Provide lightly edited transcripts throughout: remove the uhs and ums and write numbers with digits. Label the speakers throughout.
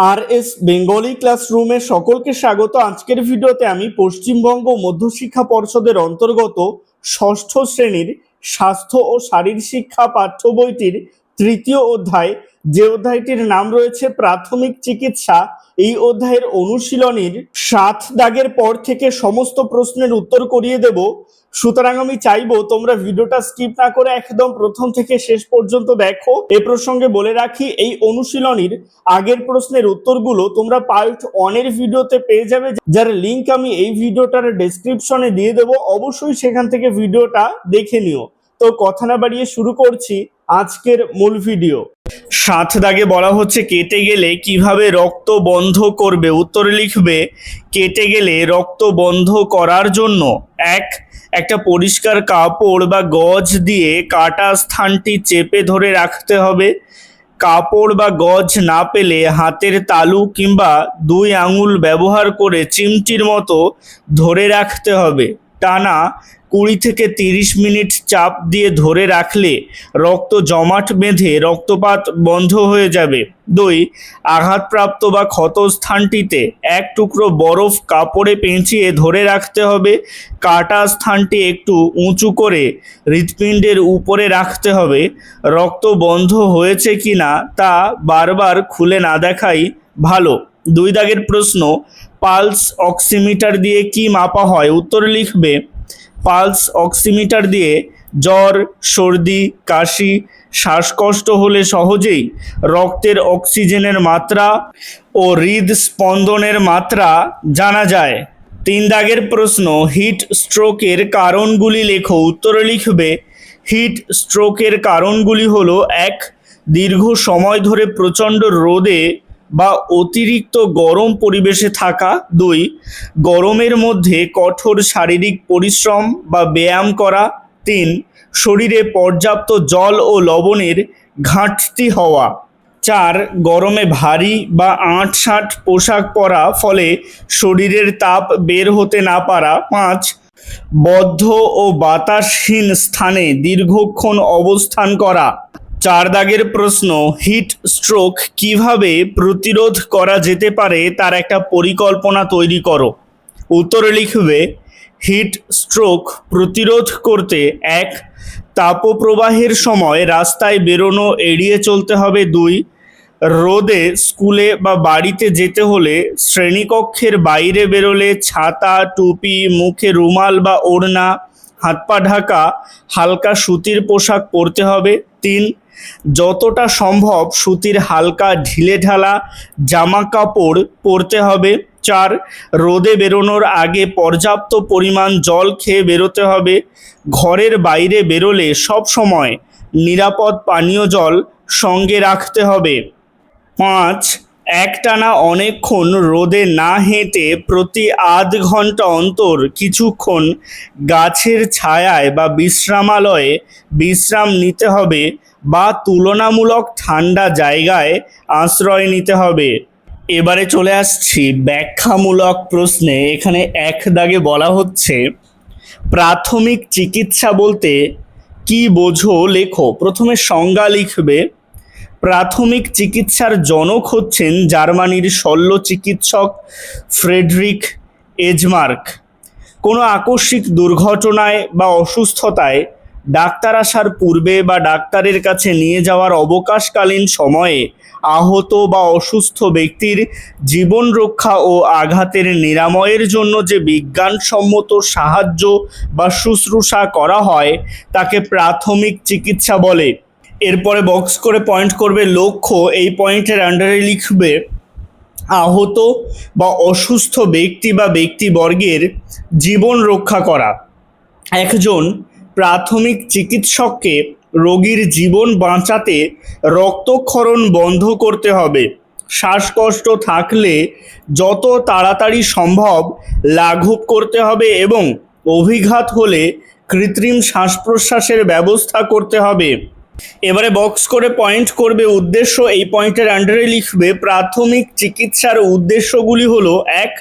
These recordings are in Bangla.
Speaker 1: আর বেঙ্গলি ক্লাসরুমে সকলকে স্বাগত। আজকের ভিডিওতে আমি পশ্চিমবঙ্গ মধ্যশিক্ষা পর্ষদের অন্তর্গত ষষ্ঠ শ্রেণীর স্বাস্থ্য ও শারীর শিক্ষা পাঠ্য বইটির তৃতীয় অধ্যায়, যে অধ্যায়টির নাম রয়েছে প্রাথমিক চিকিৎসা, এই অধ্যায়ের অনুশীলনীর 7 দাগের পর থেকে সমস্ত প্রশ্নের উত্তর করিয়ে দেব। সুতরাং আমি চাইবো তোমরা ভিডিওটা স্কিপ না করে একদম প্রথম থেকে শেষ পর্যন্ত দেখো। এ প্রসঙ্গে বলে রাখি, এই অনুশীলনীর আগের প্রশ্নের উত্তরগুলো তোমরা পার্ট 1 এর ভিডিওতে পেয়ে যাবে, যার লিংক আমি এই ভিডিওটার ডেসক্রিপশনে দিয়ে দেবো। অবশ্যই সেখান থেকে ভিডিওটা দেখে নিও। তো কথা না বাড়িয়ে শুরু করছি আজকের মূল ভিডিও। 7 দাগে বলা হচ্ছে কেটে গেলে কিভাবে রক্ত বন্ধ করবে। উত্তরে লিখবে, কেটে গেলে রক্ত বন্ধ করার জন্য একটা পরিষ্কার কাপড় বা গজ দিয়ে কাটা স্থানটি চেপে ধরে রাখতে হবে। কাপড় বা গজ না পেলে হাতের তালু কিংবা 2 আঙুল ব্যবহার করে চিমটির মতো ধরে রাখতে হবে। টানা 20 থেকে 30 মিনিট চাপ দিয়ে ধরে রাখলে রক্ত জমাট বেঁধে রক্তপাত বন্ধ হয়ে যাবে। 2, আঘাতপ্রাপ্ত বা ক্ষত স্থানটিতে এক টুকরো বরফ কাপড়ে পেঁচিয়ে ধরে রাখতে হবে। কাটা স্থানটি একটু উঁচু করে হৃৎপিণ্ডের উপরে রাখতে হবে। রক্ত বন্ধ হয়েছে কিনা তা বারবার খুলে না দেখাই ভালো। 2 দাগের প্রশ্ন, পালস অক্সিমিটার দিয়ে কি মাপা হয়। উত্তর লিখবে, পালস অক্সিমিটার দিয়ে জ্বর, সর্দি, কাশি, শ্বাসকষ্ট হলে সহজেই রক্তের অক্সিজেনের মাত্রা ও হৃদস্পন্দনের মাত্রা জানা যায়। 3 দাগের প্রশ্ন, হিট স্ট্রোকের কারণগুলি লেখো। উত্তরে লিখবে, হিট স্ট্রোকের কারণগুলি হলো 1, দীর্ঘ সময় ধরে প্রচণ্ড রোদে বা অতিরিক্ত গরম পরিবেশে থাকা। 2, গরমের মধ্যে কঠোর শারীরিক পরিশ্রম বা ব্যায়াম করা। 3, শরীরে পর্যাপ্ত জল ও লবণের ঘাটতি হওয়া। 4, গরমে ভারী বা আঁটসাঁট পোশাক পরা ফলে শরীরের তাপ বের হতে না পারা। 5, বদ্ধ ও বাতাসহীন স্থানে দীর্ঘক্ষণ অবস্থান করা। 4 দাগের প্রশ্ন, হিট স্ট্রোক কিভাবে প্রতিরোধ করা যেতে পারে তার একটা পরিকল্পনা তৈরি করো। উত্তরে লিখবে, হিট স্ট্রোক প্রতিরোধ করতে 1, তাপপ্রবাহের সময় রাস্তায় বেরোনো এড়িয়ে চলতে হবে। 2, রোদে স্কুলে বা বাড়িতে যেতে হলে শ্রেণীকক্ষের বাইরে বেরোলে ছাতা, টুপি, মুখে রুমাল বা ওড়না, হাত পা ঢাকা হালকা সুতির পোশাক পরতে হবে। 3, যতটা সম্ভব সুতির হালকা ঢিলেঢালা জামা কাপড় পরতে হবে। 4, রোদে বেরোনোর আগে পর্যাপ্ত পরিমাণ জল খেয়ে বেরোতে হবে। ঘরের বাইরে বেরোলে সব সময় নিরাপদ পানীয় জল সঙ্গে রাখতে হবে। 5, একটানা অনেকক্ষণ রোদে না হেঁটে প্রতি আধ ঘন্টা অন্তর কিছুক্ষণ গাছের ছায়ায় বা বিশ্রামালয়ে বিশ্রাম নিতে হবে বা তুলনামূলক ঠান্ডা জায়গায় আশ্রয় নিতে হবে। এবারে চলে আসছি ব্যাখ্যামূলক প্রশ্নে। এখানে 1 দাগে বলা হচ্ছে, প্রাথমিক চিকিৎসা বলতে কি বোঝো লেখো। প্রথমে সংজ্ঞা লিখবে, প্রাথমিক চিকিৎসার জনক হচ্ছেন জার্মানির শল্য চিকিৎসক ফ্রেডরিক এজমার্ক। কোনো আকস্মিক দুর্ঘটনায় বা অসুস্থতায় ডাক্তার আসার পূর্বে বা ডাক্তারের কাছে নিয়ে যাওয়ার অবকাশকালীন সময়ে আহত বা অসুস্থ ব্যক্তির জীবন রক্ষা ও আঘাতের নিরাময়ের জন্য যে বিজ্ঞানসম্মত সাহায্য বা শুশ্রূষা করা হয় তাকে প্রাথমিক চিকিৎসা বলে। এরপরে বক্স করে পয়েন্ট করবে লক্ষ্য। এই পয়েন্টের আন্ডারে লিখবে, আহত বা অসুস্থ ব্যক্তি বা ব্যক্তিবর্গের জীবন রক্ষা করা। একজন প্রাথমিক চিকিৎসককে রোগীর জীবন বাঁচাতে রক্তক্ষরণ বন্ধ করতে হবে। শ্বাসকষ্ট থাকলে যত তাড়াতাড়ি সম্ভব লাঘব করতে হবে এবং অভিঘাত হলে কৃত্রিম শ্বাস প্রশ্বাসের ব্যবস্থা করতে হবে। এবারে বক্স করে পয়েন্ট করবে উদ্দেশ্য। এই পয়েন্টের আন্ডারে লিখবে, প্রাথমিক চিকিৎসার উদ্দেশ্যগুলি হলো 1,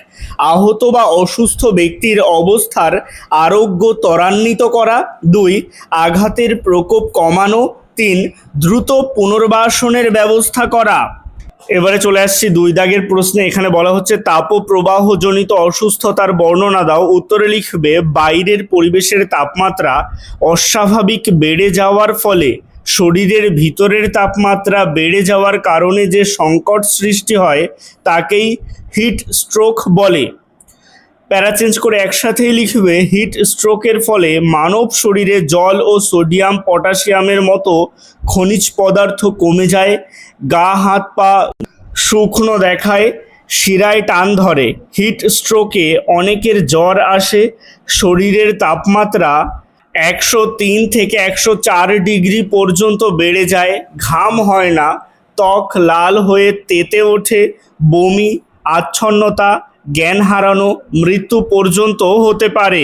Speaker 1: আহত বা অসুস্থ ব্যক্তির অবস্থার আরোগ্য ত্বরান্বিত করা। 2, আঘাতের প্রকোপ কমানো। 3, দ্রুত পুনর্বাসনের ব্যবস্থা করা। এবারে চলে আসছি 2 দাগের প্রশ্নে। এখানে বলা হচ্ছে তাপপ্রবাহজনিত অসুস্থতার বর্ণনা দাও। উত্তরে লিখবে বাইরের পরিবেশের তাপমাত্রা অস্বাভাবিক বেড়ে যাওয়ার ফলে শরীরের ভিতরের তাপমাত্রা বেড়ে যাওয়ার কারণে যে সংকট সৃষ্টি হয় তাকেই হিট স্ট্রোক বলে। প্যারা চেঞ্জ করে একসাথেই লিখবে হিট স্ট্রোকের ফলে মানব শরীরে জল ও সোডিয়াম পটাশিয়ামের মতো খনিজ পদার্থ কমে যায়, গা হাত পা শুকনো দেখায়, শিরায় টান ধরে। হিট স্ট্রোকে অনেকের জ্বর আসে, শরীরের তাপমাত্রা 103 থেকে 104 ডিগ্রি পর্যন্ত বেড়ে যায়, ঘাম হয় না, ত্বক লাল হয়ে তেতে ওঠে, বমি, আচ্ছন্নতা, জ্ঞান হারানো, মৃত্যু পর্যন্ত হতে পারে।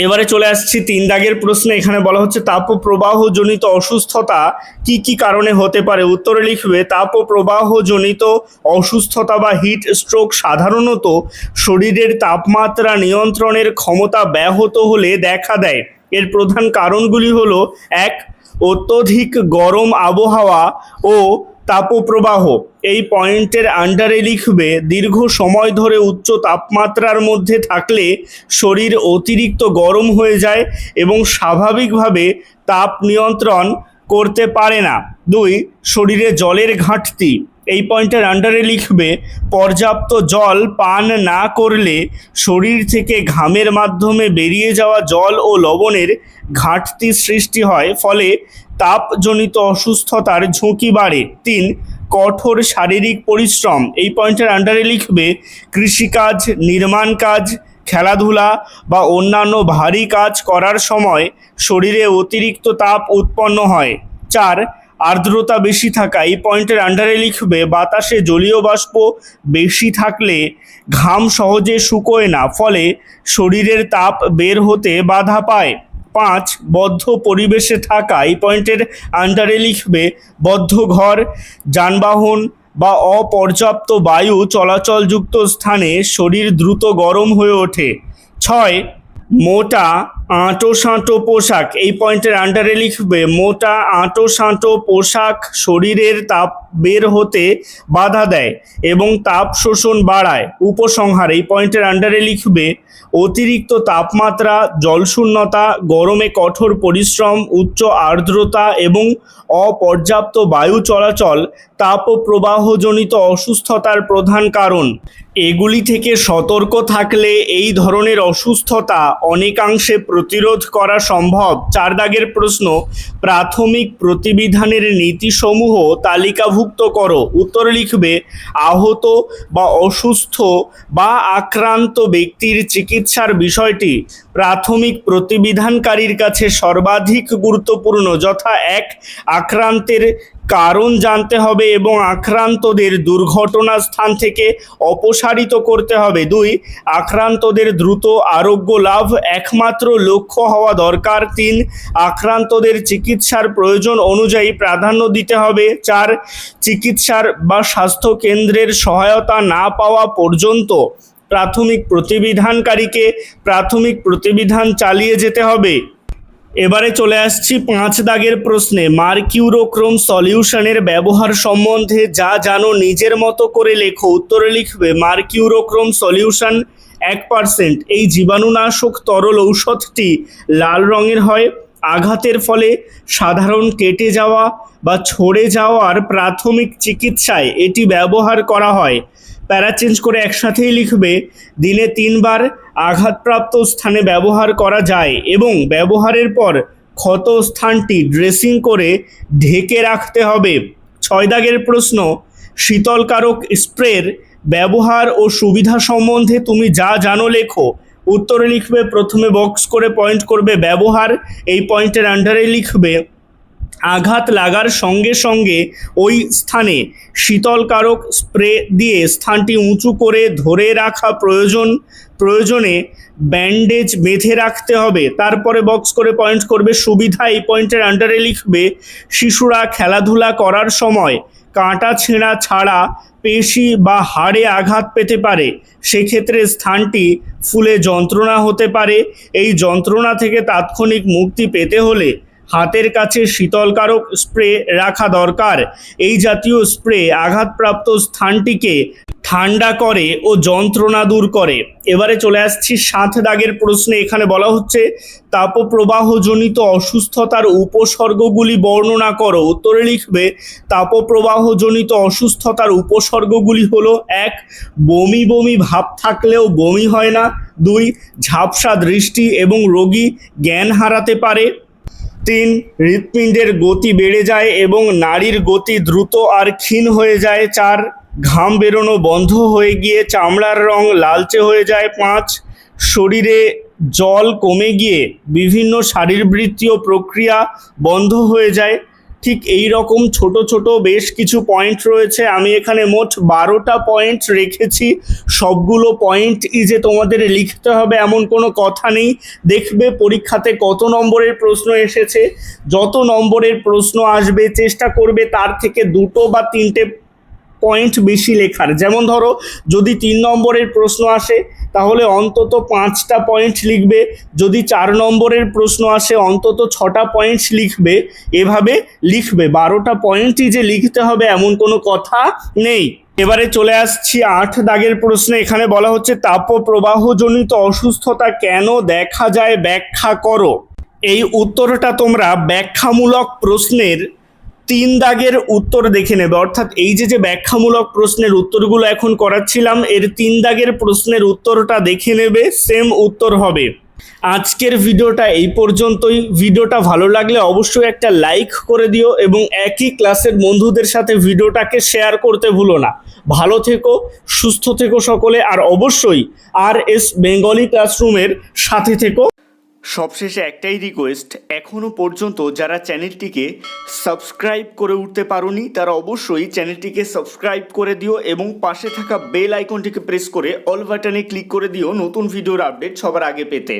Speaker 1: এবারে চলে আসছি 3 দাগের প্রশ্নে। এখানে বলা হচ্ছে তাপপ্রবাহজনিত অসুস্থতা কি কি কারণে হতে পারে। উত্তরে লিখবে তাপপ্রবাহজনিত অসুস্থতা বা হিট স্ট্রোক সাধারণত শরীরের তাপমাত্রা নিয়ন্ত্রণের ক্ষমতা ব্যাহত হলে দেখা দেয়। এর প্রধান কারণগুলি হলো 1. অত্যধিক গরম আবহাওয়া ও তাপপ্রবাহ। এই পয়েন্টের আন্ডারে লিখবে দীর্ঘ সময় ধরে উচ্চ তাপমাত্রার মধ্যে থাকলে শরীর অতিরিক্ত গরম হয়ে যায় এবং স্বাভাবিকভাবে তাপ নিয়ন্ত্রণ করতে পারে না। 2. শরীরে জলের ঘাটতি। এই পয়েন্টের আন্ডারে লিখবে পর্যাপ্ত জল পান না করলে শরীর থেকে ঘামের মাধ্যমে বেরিয়ে যাওয়া জল ও লবণের ঘাটতি সৃষ্টি হয়, ফলে তাপজনিত অসুস্থতার ঝুঁকি বাড়ে। 3. কঠোর শারীরিক পরিশ্রম। এই পয়েন্টের আন্ডারে লিখবে কৃষিকাজ, নির্মাণ কাজ, খেলাধুলা বা অন্যান্য ভারী কাজ করার সময় শরীরে অতিরিক্ত তাপ উৎপন্ন হয়। 4. আর্দ্রতা বেশি থাকা। এই পয়েন্টের আন্ডারে লিখবে বাতাসে জলীয় বাষ্প বেশি থাকলে ঘাম সহজে শুকোয় না, ফলে শরীরের তাপ বের হতে বাধা পায়। 5. বদ্ধ পরিবেশে থাকা। এই পয়েন্টের আন্ডারে লিখবে বদ্ধ ঘর, যানবাহন বা অপর্যাপ্ত বায়ু চলাচলযুক্ত স্থানে শরীর দ্রুত গরম হয়ে ওঠে। 6. মোটা আঁটো পোশাক। এই পয়েন্টের আন্ডারে লিখবে মোটা আঁটো পোশাক শরীরের তাপ বের হতে বাধা দেয় এবং তাপ শোষণ বাড়ায়। উপসংহার। এই পয়েন্টের আন্ডারে লিখবে অতিরিক্ত তাপমাত্রা, জলশূন্যতা, গরমে কঠোর পরিশ্রম, উচ্চ আর্দ্রতা এবং অপর্যাপ্ত বায়ু চলাচল তাপপ্রবাহজনিত অসুস্থতার প্রধান কারণ। এগুলি থেকে সতর্ক থাকলে এই ধরনের অসুস্থতা অনেকাংশে প্রতিরোধ করা সম্ভব। 4 দাগের প্রশ্ন, প্রাথমিক প্রতিবিধানের নীতিসমূহ তালিকাভুক্ত করো। উত্তর লিখবে আহত বা অসুস্থ বা আক্রান্ত ব্যক্তির চিকিৎসার বিষয়টি প্রাথমিক প্রতিবিধানকারীর কাছে সর্বাধিক গুরুত্বপূর্ণ। যথা 1. আক্রান্তের কারণ জানতে হবে এবং আক্রান্তদের দুর্ঘটনা স্থান থেকে অপসারিত করতে হবে। 2. আক্রান্তদের দ্রুত আরোগ্য লাভ একমাত্র লক্ষ্য হওয়া দরকার। 3. আক্রান্তদের চিকিৎসার প্রয়োজন অনুযায়ী প্রাধান্য দিতে হবে। 4. চিকিৎসার বা স্বাস্থ্য কেন্দ্রের সহায়তা না পাওয়া পর্যন্ত প্রাথমিক প্রতিবিধানকারীকে প্রাথমিক প্রতিবিধান চালিয়ে যেতে হবে। এবারে চলে আসছি 5 দাগের প্রশ্নে। মার্কিউরোক্রোম সলিউশনের ব্যবহার সম্বন্ধে যা জানো নিজের মতো করে লেখো। উত্তরে লিখবে মার্কিউরোক্রোম সলিউশন 1%। এই জীবাণুনাশক তরল ঔষধটি লাল রঙের হয়। আঘাতের ফলে সাধারণ কেটে যাওয়া বা ছড়ে যাওয়ার প্রাথমিক চিকিৎসায় এটি ব্যবহার করা হয়। প্যারা চেঞ্জ করে একসাথেই লিখবে দিনে 3 বার আঘাতপ্রাপ্ত স্থানে ব্যবহার করা যায় এবং ব্যবহারের পর ক্ষত স্থানটি ড্রেসিং করে ঢেকে রাখতে হবে। 6 দাগের প্রশ্ন, শীতলকারক স্প্রের ব্যবহার ও সুবিধা সম্বন্ধে তুমি যা জানো লেখো। উত্তরে লিখবে প্রথমে বক্স করে পয়েন্ট করবে ব্যবহার। এই পয়েন্টের আন্ডারে লিখবে আঘাত লাগার সঙ্গে সঙ্গে ওই স্থানে শীতলকারক স্প্রে দিয়ে স্থানটি উঁচু করে ধরে রাখা প্রয়োজনে ব্যান্ডেজ বেঁধে রাখতে হবে। তারপরে বক্স করে পয়েন্ট করবে সুবিধা। এই পয়েন্টের আন্ডারে লিখবে শিশুরা খেলাধুলা করার সময় কাঁটা ছেঁড়া ছাড়া পেশি বা হাড়ে আঘাত পেতে পারে, সেক্ষেত্রে স্থানটি ফুলে যন্ত্রণা হতে পারে। এই যন্ত্রণা থেকে তাৎক্ষণিক মুক্তি পেতে হলে হাতের কাছে শীতলকারক স্প্রে রাখা দরকার। এই জাতীয় স্প্রে আঘাতপ্রাপ্ত স্থানটিকে ঠান্ডা করে ও যন্ত্রণা দূর করে। এবারে চলে আসছি 7 দাগের প্রশ্নে। এখানে বলা হচ্ছে তাপপ্রবাহজনিত অসুস্থতার উপসর্গগুলি বর্ণনা করো। উত্তরে লিখবে তাপপ্রবাহজনিত অসুস্থতার উপসর্গগুলি হলো 1. বমি বমি ভাব থাকলেও বমি হয় না। 2. ঝাপসা দৃষ্টি এবং রোগী জ্ঞান হারাতে পারে। 3. হৃৎপিণ্ডের গতি বেড়ে যায় এবং নাড়ির গতি দ্রুত আর ক্ষীণ হয়ে যায়। 4. ঘাম বেরোনো বন্ধ হয়ে গিয়ে চামড়ার রং লালচে হয়ে যায়। 5. শরীরে জল কমে গিয়ে বিভিন্ন শারীরবৃত্তীয় প্রক্রিয়া বন্ধ হয়ে যায়। ঠিক এই রকম ছোট ছোট বেশ কিছু পয়েন্ট রয়েছে। আমি এখানে মোট 12টা পয়েন্ট রেখেছি। সবগুলো পয়েন্টই যে তোমাদের লিখতে হবে এমন কোনো কথা নেই। দেখবে পরীক্ষাতে কত নম্বরের প্রশ্ন এসেছে, যত নম্বরের প্রশ্ন আসবে চেষ্টা করবে তার থেকে 2টো বা 3টে পয়েন্ট বেশি লেখার। যেমন ধরো যদি 3 নম্বরের প্রশ্ন আসে তাহলে অন্তত 5টা পয়েন্ট লিখবে, যদি 4 নম্বরের প্রশ্ন আসে অন্তত 6টা পয়েন্ট লিখবে। এভাবে লিখবে, 12টা পয়েন্টই যে লিখতে হবে এমন কোনো কথা নেই। এবারে চলে আসছি 8 দাগের প্রশ্নে। এখানে বলা হচ্ছে তাপপ্রবাহজনিত অসুস্থতা কেন দেখা যায় ব্যাখ্যা করো। এই উত্তরটা তোমরা ব্যাখ্যামূলক প্রশ্নের 3 দাগের উত্তর দেখে নেবে। অর্থাৎ এই যে ব্যাখ্যামূলক প্রশ্নের উত্তরগুলো এখন করাচ্ছিলাম এর 3 দাগের প্রশ্নের উত্তরটা দেখে নেবে, সেম উত্তর হবে। আজকের ভিডিওটা এই পর্যন্তই। ভিডিওটা ভালো লাগলে অবশ্যই একটা লাইক করে দিও এবং একই ক্লাসের বন্ধুদের সাথে ভিডিওটাকে শেয়ার করতে ভুলো না। ভালো থেকো, সুস্থ থেকো সকলে, আর অবশ্যই RS বেঙ্গলি ক্লাসরুমের সাথে থেকো। সবশেষে একটাই রিকোয়েস্ট, এখনও পর্যন্ত যারা চ্যানেলটিকে সাবস্ক্রাইব করে উঠতে পারোনি তারা অবশ্যই চ্যানেলটিকে সাবস্ক্রাইব করে দিও এবং পাশে থাকা বেল আইকনটিকে প্রেস করে অল বাটনে ক্লিক করে দিও নতুন ভিডিওর আপডেট সবার আগে পেতে।